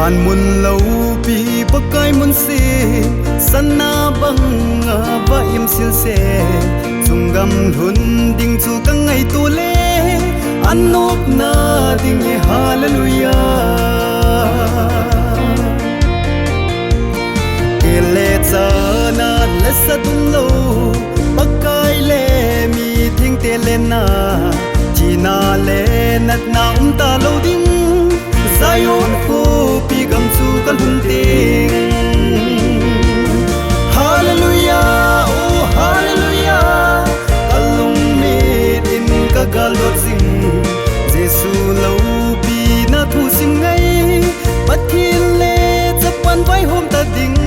ban mun lâu pi bắc kai mun si sana bang ba im sil se sungam hun ding chu kang ngai tu le anop na ding hallelujah kele chana lesa dum lo bắc kai le mi thing te le na china le nat na ta lo ding Zion ko pi gam chu kal hun ting hallelujah oh hallelujah kalung me tin ka galot sing jesu lo pi na thu sim ngai pathil le chapan vai hom ta ding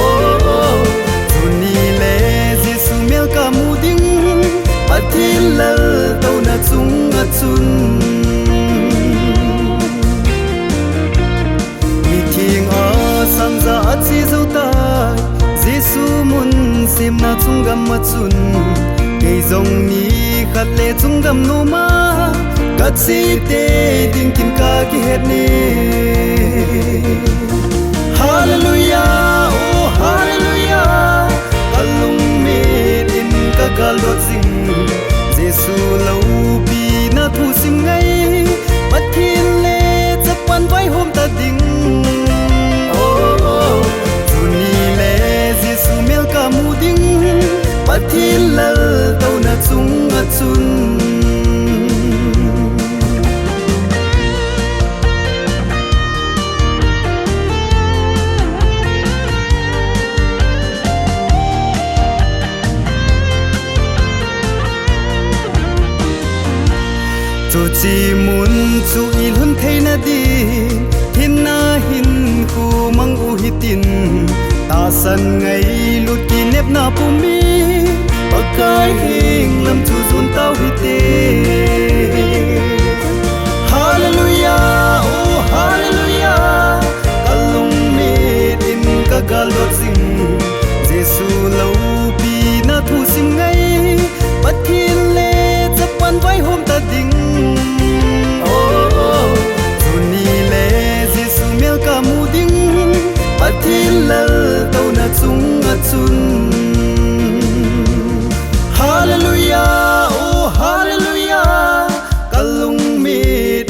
oh chuni le jesu mel ka mu ding pathil lal to na chung a chun sang za chi zo ta Giêsu mun sim na chung gam ma chun ke zong ni khat le chung gam no ma ka chi te ding kin ka ki het ni hallelujah oh hallelujah kalung me din ka galot sing Giêsu lo pi na thu sim ngai pathin le chapan vai hom ta ding pathil lal to na chung a chun chu chi mun chu il hun thei na di hin na hin khu mang u hitin ta san ngai lut ki nep na pu mi pakai hing lam chu zun tau hi te hallelujah oh hallelujah kalung me din ka galot sing jesu lo pi na thu sim ngai pathil le chapan vai hom ta ding oh chuni le jesu mel ka mu ding pathil lal to na chung a chun hallelujah oh hallelujah kalung me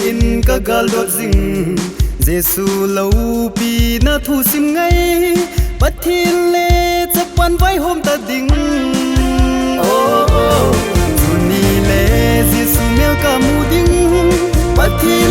din ka galot sing jesu lo pi na thu sim ngai pathil le chapan vai hom ta ding oh chuni le jesu mel ka mu ding pathil